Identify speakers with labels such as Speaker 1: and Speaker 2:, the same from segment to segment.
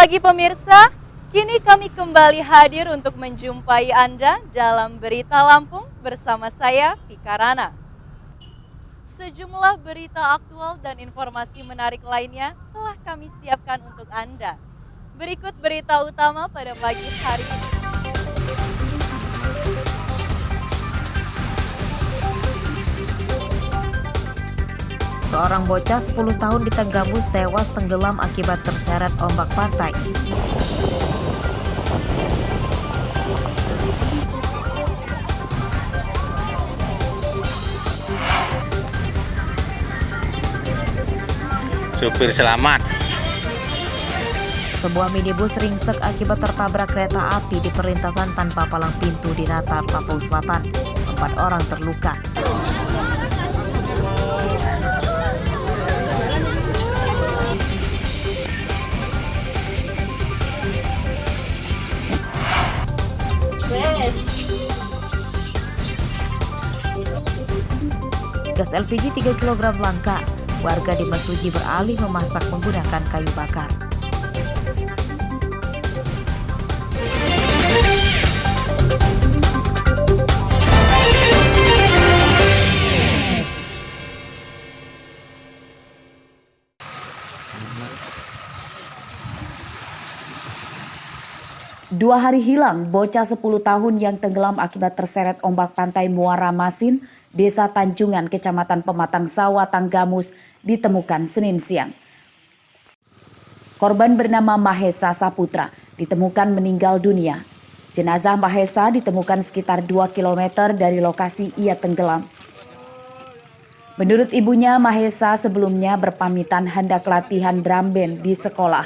Speaker 1: pagi pemirsa, kini kami kembali hadir untuk menjumpai Anda dalam Berita Lampung bersama saya, Vika Rana. Sejumlah berita aktual dan informasi menarik lainnya telah kami siapkan untuk Anda. Berikut berita utama pada pagi hari ini.
Speaker 2: Seorang bocah 10 tahun di Tanggamus tewas tenggelam akibat terseret ombak pantai.
Speaker 3: Supir selamat.
Speaker 2: Sebuah minibus ringsek akibat tertabrak kereta api di perlintasan tanpa palang pintu di Natar, Lampung Selatan. 4 orang terluka. Gas LPG 3 kg langka. Warga di Mesuji beralih memasak menggunakan kayu bakar. Dua hari hilang, bocah 10 tahun yang tenggelam akibat terseret ombak pantai Muara Masin, Desa Tanjungan, Kecamatan Pematang Sawah, Tanggamus, ditemukan Senin siang. Korban bernama Mahesa Saputra ditemukan meninggal dunia. Jenazah Mahesa ditemukan sekitar 2 km dari lokasi ia tenggelam. Menurut ibunya, Mahesa sebelumnya berpamitan hendak latihan drum band di sekolah.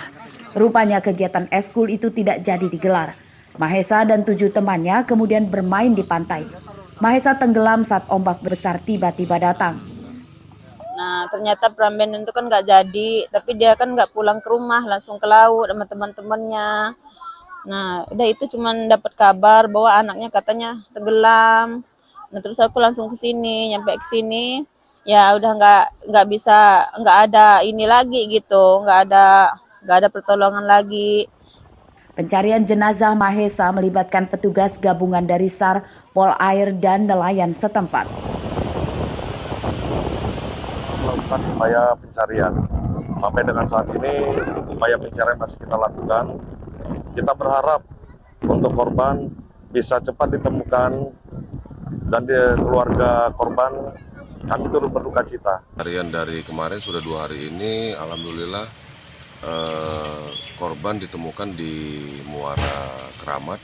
Speaker 2: Rupanya kegiatan eskul itu tidak jadi digelar. Mahesa dan 7 temannya kemudian bermain di pantai. Mahesa tenggelam saat ombak besar tiba-tiba datang.
Speaker 4: Nah, ternyata drum band itu kan nggak jadi, tapi dia kan nggak pulang ke rumah, langsung ke laut sama teman-temannya. Nah, udah itu cuman dapat kabar bahwa anaknya katanya tenggelam. Nah, terus aku langsung ke sini, nyampe ke sini, ya udah nggak bisa, nggak ada ini lagi gitu, nggak ada pertolongan lagi.
Speaker 2: Pencarian jenazah Mahesa melibatkan petugas gabungan dari SAR, Polair, dan nelayan setempat.
Speaker 5: Melakukan upaya pencarian. Sampai dengan saat ini, upaya pencarian masih kita lakukan. Kita berharap untuk korban bisa cepat ditemukan dan keluarga korban kami turut berduka cita.
Speaker 6: Harian dari kemarin sudah 2 hari ini, alhamdulillah korban ditemukan di Muara Keramat,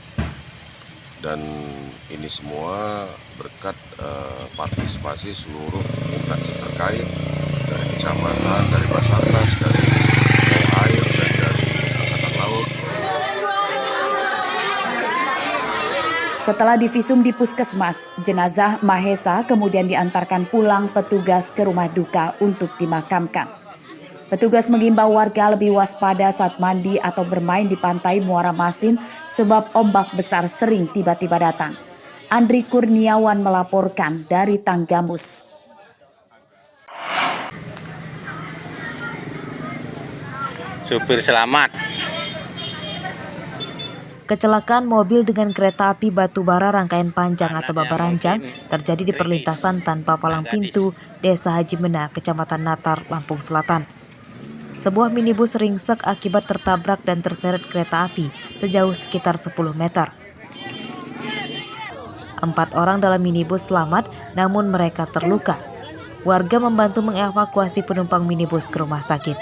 Speaker 6: dan ini semua berkat partisipasi seluruh instansi terkait dari kecamatan, dari Basarnas, dari Polair, dan dari Angkatan Laut.
Speaker 2: Setelah divisum di puskesmas, jenazah Mahesa kemudian diantarkan pulang petugas ke rumah duka untuk dimakamkan. Petugas mengimbau warga lebih waspada saat mandi atau bermain di pantai Muara Masin sebab ombak besar sering tiba-tiba datang. Andri Kurniawan melaporkan dari Tanggamus.
Speaker 3: Supir selamat.
Speaker 2: Kecelakaan mobil dengan kereta api batubara rangkaian panjang atau babaranjang terjadi di perlintasan tanpa palang pintu Desa Haji Mena, Kecamatan Natar, Lampung Selatan. Sebuah minibus ringsek akibat tertabrak dan terseret kereta api sejauh sekitar 10 meter. 4 orang dalam minibus selamat, namun mereka terluka. Warga membantu mengevakuasi penumpang minibus ke rumah sakit.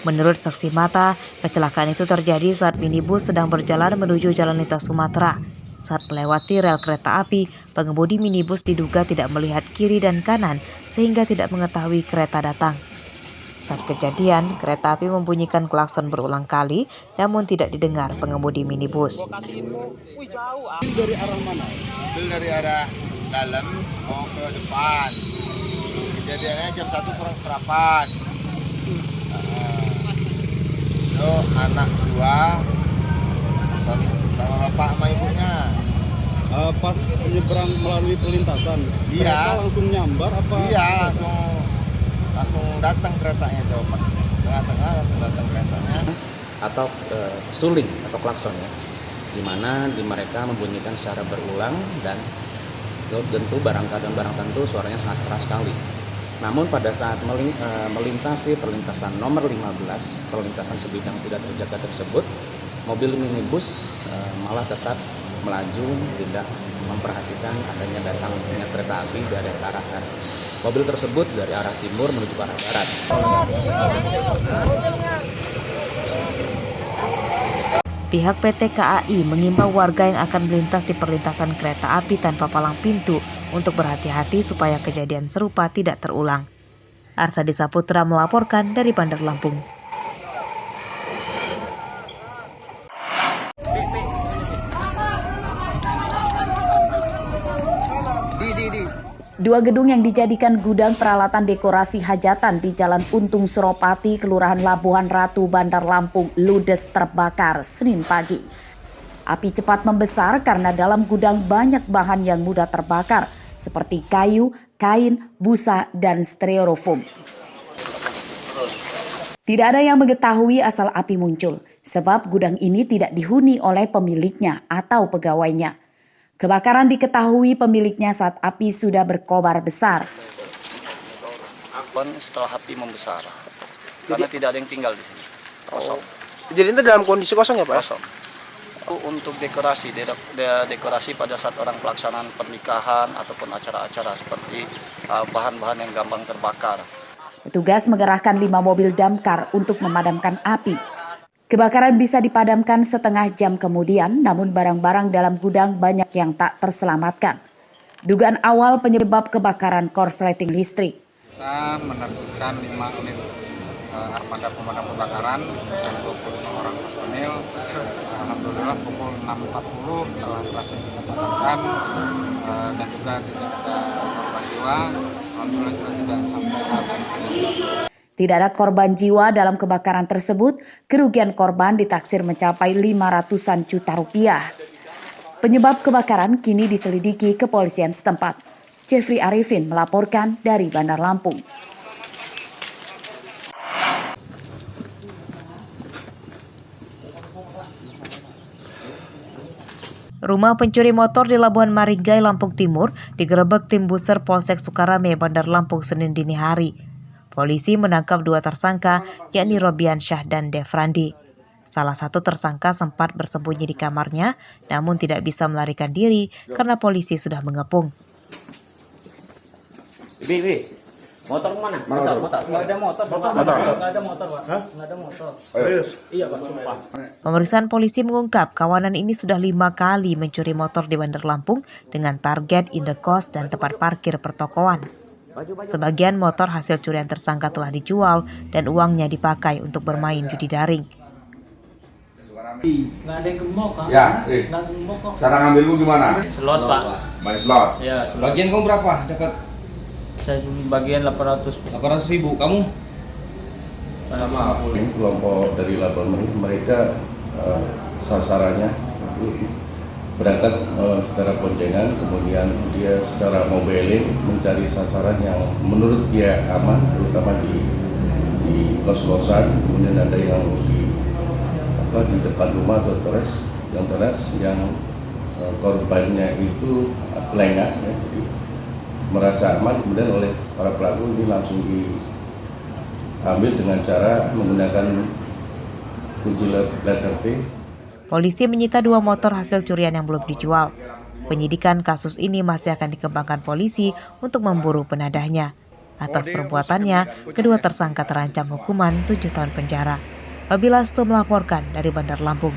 Speaker 2: Menurut saksi mata, kecelakaan itu terjadi saat minibus sedang berjalan menuju Jalan Lintas Sumatera. Saat melewati rel kereta api, pengemudi minibus diduga tidak melihat kiri dan kanan sehingga tidak mengetahui kereta datang. Saat kejadian, kereta api membunyikan klakson berulang kali namun tidak didengar pengemudi minibus.
Speaker 7: Dari arah mana? Dari arah dalam mau ke depan. Kejadiannya jam 1 kurang seperempat. Itu anak 2 sama bapak sama ibunya.
Speaker 8: Pas menyeberang melalui perlintasan,
Speaker 7: iya.
Speaker 8: Mereka langsung nyambar apa?
Speaker 7: Iya, langsung langsung datang keretanya tuh pas tengah-tengah langsung datang keretanya.
Speaker 9: Atau suling atau klakson ya, di mana mereka membunyikan secara berulang dan tentu barang tentu suaranya sangat keras sekali. Namun pada saat melintasi perlintasan nomor 15, perlintasan sebidang tidak terjaga tersebut, mobil minibus malah tetap melaju, tidak memperhatikan adanya datangnya kereta api dari arah mobil tersebut dari arah timur menuju ke arah barat.
Speaker 2: Pihak PT KAI mengimbau warga yang akan melintas di perlintasan kereta api tanpa palang pintu untuk berhati-hati supaya kejadian serupa tidak terulang. Arsadi Saputra melaporkan dari Bandar Lampung.
Speaker 10: Dua gedung yang dijadikan gudang peralatan dekorasi hajatan di Jalan Untung Suropati, Kelurahan Labuhan Ratu, Bandar Lampung, ludes terbakar Senin pagi. Api cepat membesar karena dalam gudang banyak bahan yang mudah terbakar, seperti kayu, kain, busa, dan styrofoam. Tidak ada yang mengetahui asal api muncul, sebab gudang ini tidak dihuni oleh pemiliknya atau pegawainya. Kebakaran diketahui pemiliknya saat api sudah berkobar besar.
Speaker 11: Setelah api membesar, karena tidak ada yang tinggal di sini. Kosong.
Speaker 12: Jadi itu dalam kondisi kosong ya Pak?
Speaker 11: Kosong. Untuk dekorasi pada saat orang pelaksanaan pernikahan ataupun acara-acara seperti bahan-bahan yang gampang terbakar.
Speaker 10: Petugas mengerahkan 5 mobil damkar untuk memadamkan api. Kebakaran bisa dipadamkan setengah jam kemudian, namun barang-barang dalam gudang banyak yang tak terselamatkan. Dugaan awal penyebab kebakaran korsleting listrik.
Speaker 13: Kita menerjunkan 5 unit armada pemadam kebakaran dan 25 orang personil. Alhamdulillah pukul 6.40 telah berhasil kita padamkan dan juga tidak ada korban jiwa. Alhamdulillah juga tidak sampai ke
Speaker 10: Tidak ada korban jiwa dalam kebakaran tersebut, kerugian korban ditaksir mencapai 500-an juta rupiah. Penyebab kebakaran kini diselidiki kepolisian setempat. Jeffrey Arifin melaporkan dari Bandar Lampung.
Speaker 2: Rumah pencuri motor di Labuan Maringgai, Lampung Timur digerebek tim Buser Polsek Sukarame, Bandar Lampung Senin dini hari. Polisi menangkap 2 tersangka, yakni Robian Syah dan Defrandi. Salah satu tersangka sempat bersembunyi di kamarnya, namun tidak bisa melarikan diri karena polisi sudah mengepung.
Speaker 9: Motor kemana? Motor. Nggak ada motor. Nggak ada motor, Pak. Nggak ada motor. Serius? Iya, Pak. Sumpah.
Speaker 2: Pemeriksaan polisi mengungkap kawanan ini sudah 5 kali mencuri motor di Bandar Lampung dengan target indekos dan tempat parkir pertokoan. Sebagian motor hasil curian tersangka telah dijual dan uangnya dipakai untuk bermain judi daring.
Speaker 14: Nggak ada yang gemuk kan?
Speaker 15: Ya,
Speaker 14: nggak gemuk kok.
Speaker 15: Cara ngambilmu gimana?
Speaker 14: Slot Pak.
Speaker 15: Main slot?
Speaker 14: Ya, slot.
Speaker 12: Bagian kamu berapa dapat?
Speaker 14: Saya bagian
Speaker 12: 800.000. Kamu?
Speaker 14: Sama.
Speaker 5: Ini kelompok dari Labuan Maringgai, mereka sasarannya itu berangkat secara boncengan, kemudian dia secara mobiling mencari sasaran yang menurut dia aman, terutama di kos-kosan, kemudian ada yang di depan rumah atau teras yang korbannya itu lengah, ya, jadi merasa aman, kemudian oleh para pelaku ini langsung diambil dengan cara menggunakan kunci letter T.
Speaker 2: Polisi menyita 2 motor hasil curian yang belum dijual. Penyidikan kasus ini masih akan dikembangkan polisi untuk memburu penadahnya. Atas perbuatannya, kedua tersangka terancam hukuman 7 tahun penjara. Robi Lasto melaporkan dari Bandar Lampung.